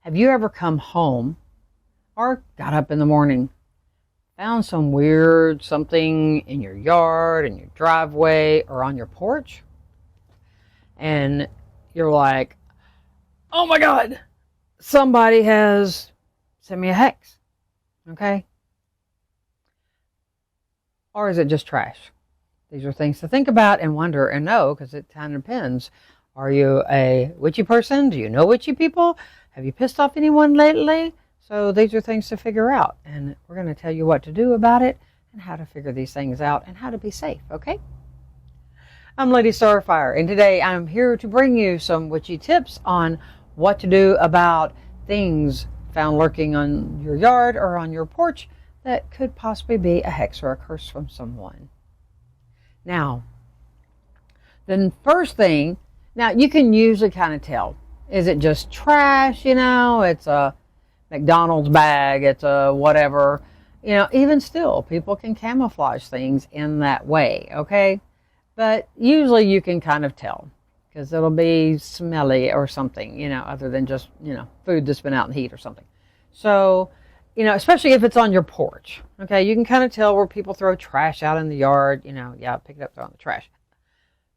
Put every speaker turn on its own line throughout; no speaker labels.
Have you ever come home or got up in the morning, found some weird something in your yard, in your driveway, or on your porch? And you're like, oh my God, somebody has sent me a hex. Okay? Or is it just trash? These are things to think about and wonder and know, because it kind of depends. Are you a witchy person? Do you know witchy people? Have you pissed off anyone lately? So these are things to figure out. And we're going to tell you what to do about it and how to figure these things out and how to be safe, okay? I'm LadyStarFire, and today I'm here to bring you some witchy tips on what to do about things found lurking on your yard or on your porch that could possibly be a hex or a curse from someone. Now, the first thing, now you can usually kind of tell. Is it just trash, it's a McDonald's bag, it's a whatever. Even still, people can camouflage things in that way, okay? But usually you can kind of tell, because it'll be smelly or something, other than just, food that's been out in heat or something. So, especially if it's on your porch, okay? You can kind of tell where people throw trash out in the yard, yeah, pick it up, throw it in the trash.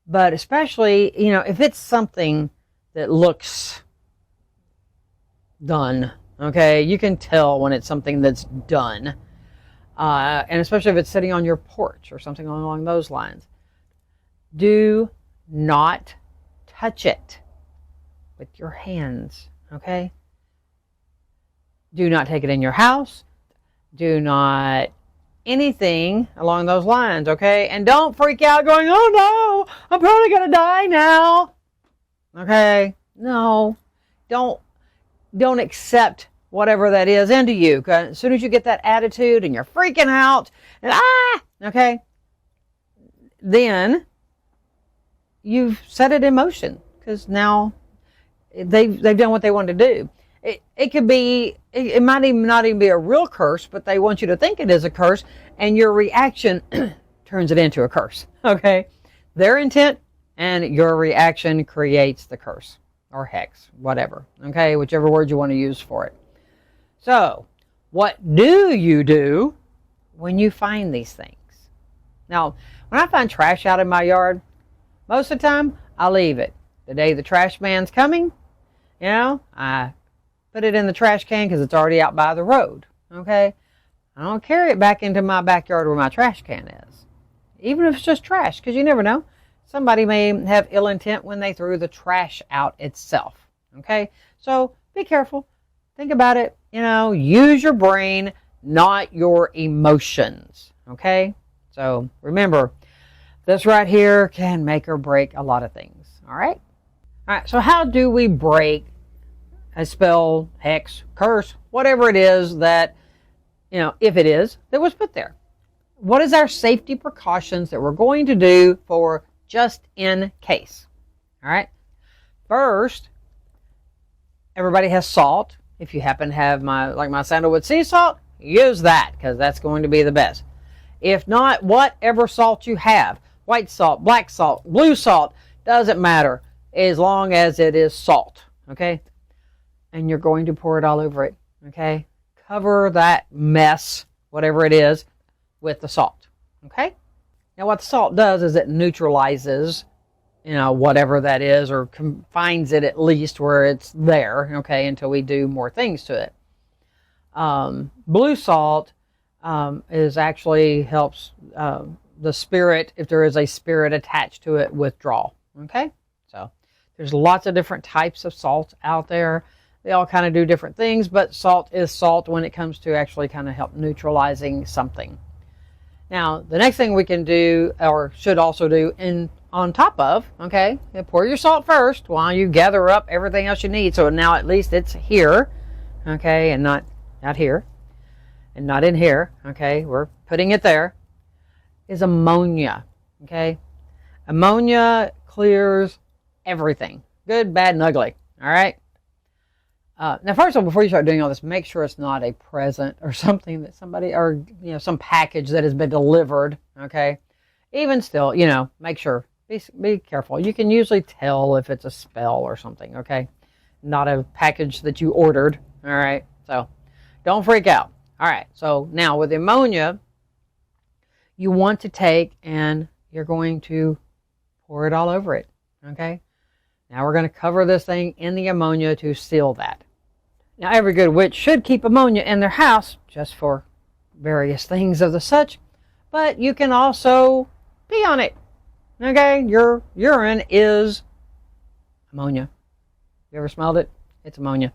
But especially, if it's something that looks done, okay? You can tell when it's something that's done. And especially if it's sitting on your porch or something along those lines. Do not touch it with your hands, okay? Do not take it in your house. Do not anything along those lines, okay? And don't freak out going, oh no, I'm probably going to die now. Okay? No. Don't accept whatever that is into you. As soon as you get that attitude and you're freaking out and okay? Then you've set it in motion, because now they've done what they wanted to do. It could be, it might even not even be a real curse, but they want you to think it is a curse, and your reaction turns it into a curse, okay? Their intent and your reaction creates the curse or hex, whatever, okay? Whichever word you want to use for it. So, what do you do when you find these things? Now, when I find trash out in my yard, most of the time, I leave it. The day the trash man's coming, I put it in the trash can because it's already out by the road, okay? I don't carry it back into my backyard where my trash can is, even if it's just trash, because you never know. Somebody may have ill intent when they threw the trash out itself, okay? So be careful. Think about it. Use your brain, not your emotions, okay? So remember, this right here can make or break a lot of things, all right? All right, so how do we break a spell, hex, curse, whatever it is that, if it is, that was put there? What is our safety precautions that we're going to do for just in case? All right. First, everybody has salt. If you happen to have my sandalwood sea salt, use that, because that's going to be the best. If not, whatever salt you have, white salt, black salt, blue salt, doesn't matter, as long as it is salt, okay? And you're going to pour it all over it, okay? Cover that mess, whatever it is, with the salt, okay? Now what the salt does is it neutralizes, whatever that is, or confines it at least where it's there, okay, until we do more things to it. Blue salt is actually helps the spirit, if there is a spirit attached to it, withdraw, okay? So there's lots of different types of salt out there. They all kind of do different things, but salt is salt when it comes to actually kind of help neutralizing something. Now, the next thing we can do, or should also do on top of, okay, pour your salt first while you gather up everything else you need. So now at least it's here, okay, and not here, and not in here, okay, we're putting it there, is ammonia, okay? Ammonia clears everything, good, bad, and ugly, all right? Now, first of all, before you start doing all this, make sure it's not a present or something that somebody, or, some package that has been delivered, okay? Even still, make sure, be careful. You can usually tell if it's a spell or something, okay? not a package that you ordered. All right, so don't freak out. All right, so now with ammonia, you want to take and you're going to pour it all over it. Okay, now we're going to cover this thing in the ammonia to seal that. Now every good witch should keep ammonia in their house just for various things of the such, but you can also pee on it. Okay, your urine is ammonia. You ever smelled it? It's ammonia.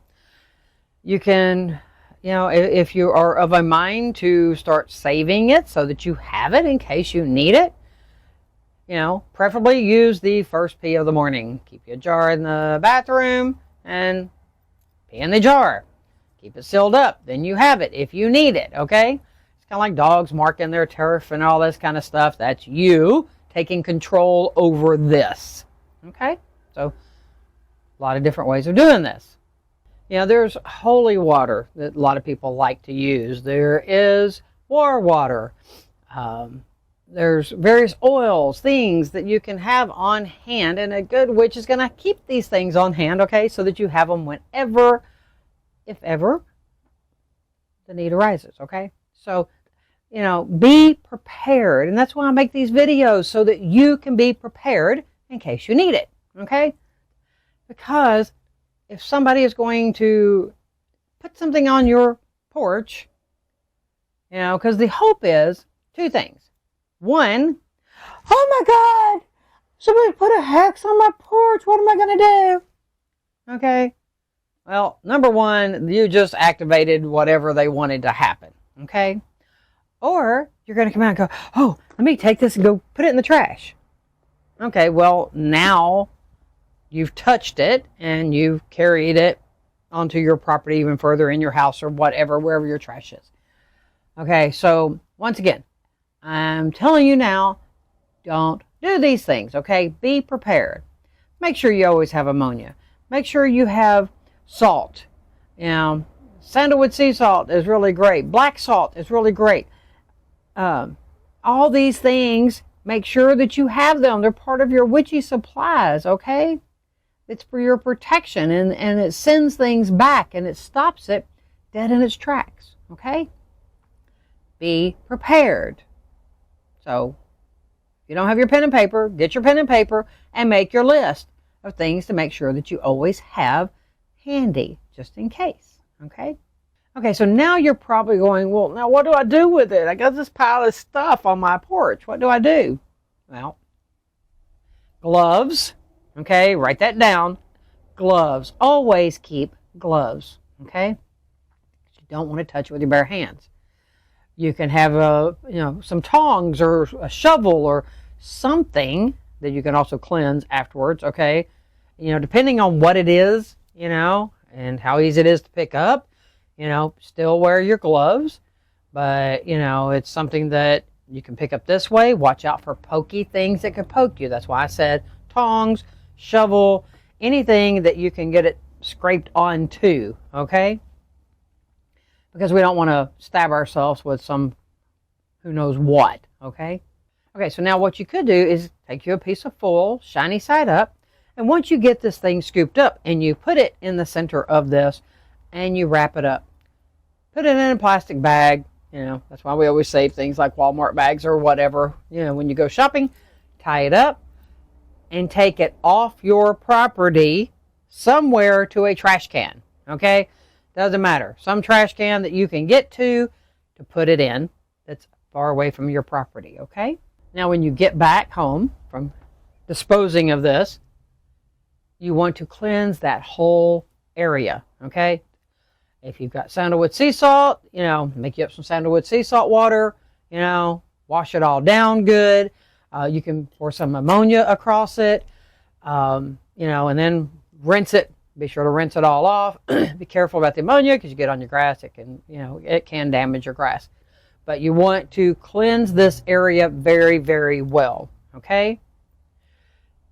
You can, if you are of a mind to start saving it so that you have it in case you need it, preferably use the first pee of the morning. Keep your jar in the bathroom and pee in the jar. Keep it sealed up. Then you have it if you need it, okay? It's kind of like dogs marking their turf and all this kind of stuff. That's you taking control over this, okay? So a lot of different ways of doing this. There's holy water that a lot of people like to use. There is war water. There's various oils, things that you can have on hand, and a good witch is going to keep these things on hand, okay, so that you have them whenever, if ever, the need arises, okay? So, be prepared, and that's why I make these videos, so that you can be prepared in case you need it, okay? Because if somebody is going to put something on your porch, because the hope is two things. One, oh my God, somebody put a hex on my porch. What am I going to do? Okay. Well, number one, you just activated whatever they wanted to happen. Okay. Or you're going to come out and go, oh, let me take this and go put it in the trash. Okay. Well, now you've touched it and you've carried it onto your property even further in your house or whatever, wherever your trash is. Okay, so once again, I'm telling you now, don't do these things, okay? Be prepared. Make sure you always have ammonia. Make sure you have salt. Sandalwood sea salt is really great. Black salt is really great. All these things, make sure that you have them. They're part of your witchy supplies, okay? It's for your protection, and it sends things back, and it stops it dead in its tracks, okay? Be prepared. So, if you don't have your pen and paper, get your pen and paper and make your list of things to make sure that you always have handy, just in case, okay? Okay, so now you're probably going, well, now what do I do with it? I got this pile of stuff on my porch. What do I do? Well, gloves. Okay, write that down. Gloves. Always keep gloves. Okay? You don't want to touch it with your bare hands. You can have some tongs or a shovel or something that you can also cleanse afterwards. Okay, depending on what it is, and how easy it is to pick up. Still wear your gloves, but it's something that you can pick up this way. Watch out for pokey things that could poke you. That's why I said tongs, shovel, anything that you can get it scraped onto, okay? Because we don't want to stab ourselves with some who knows what, okay? Okay, so now what you could do is take you a piece of foil, shiny side up, and once you get this thing scooped up and you put it in the center of this and you wrap it up, put it in a plastic bag, that's why we always save things like Walmart bags or whatever, when you go shopping, tie it up, and take it off your property somewhere to a trash can, okay? Doesn't matter. Some trash can that you can get to put it in that's far away from your property, okay? Now, when you get back home from disposing of this, you want to cleanse that whole area, okay? If you've got sandalwood sea salt, make you up some sandalwood sea salt water, wash it all down good. You can pour some ammonia across it, and then rinse it. Be sure to rinse it all off. Be careful about the ammonia because you get on your grass. It can, it can damage your grass. But you want to cleanse this area very, very well, okay?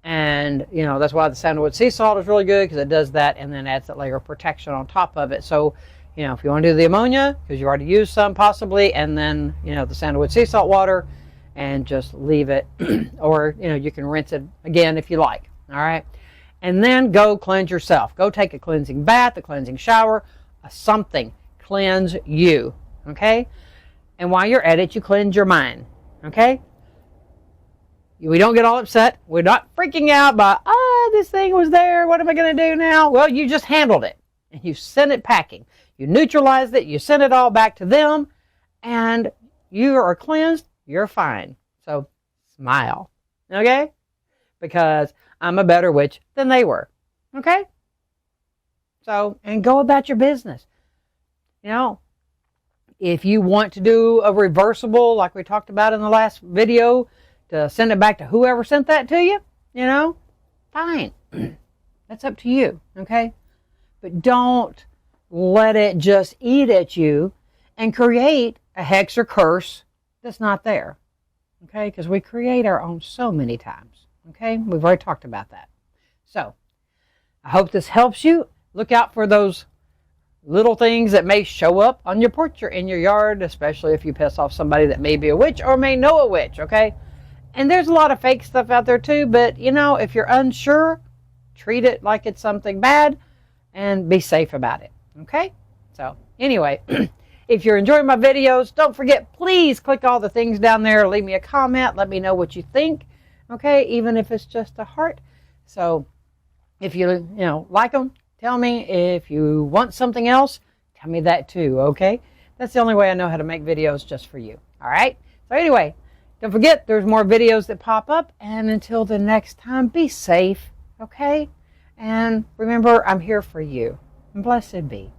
And, that's why the sandalwood sea salt is really good because it does that and then adds that layer of protection on top of it. So, if you want to do the ammonia, because you already used some possibly, and then, the sandalwood sea salt water, and just leave it, or, you can rinse it again if you like, all right? And then go cleanse yourself. Go take a cleansing bath, a cleansing shower, something. Cleanse you, okay? And while you're at it, you cleanse your mind, okay? We don't get all upset. We're not freaking out by, this thing was there. What am I going to do now? Well, you just handled it, and you sent it packing. You neutralized it. You sent it all back to them, and you are cleansed. You're fine. So smile, okay? Because I'm a better witch than they were, okay? So, and go about your business. You know, if you want to do a reversible, like we talked about in the last video, to send it back to whoever sent that to you, you know, fine. That's up to you, okay? But don't let it just eat at you and create a hex or curse that's not there, okay? Because we create our own so many times, okay? We've already talked about that. So, I hope this helps you. Look out for those little things that may show up on your porch or in your yard, especially if you piss off somebody that may be a witch or may know a witch, okay? And there's a lot of fake stuff out there too, but you know, if you're unsure, treat it like it's something bad and be safe about it, okay? So anyway, if you're enjoying my videos, don't forget, please click all the things down there, leave me a comment, let me know what you think, okay? Even if it's just a heart. So if you like them, tell me. If you want something else, tell me that too, okay? That's the only way I know how to make videos, just for you, all right? So anyway, don't forget, there's more videos that pop up, and until the next time, be safe, okay? And remember, I'm here for you. And blessed be.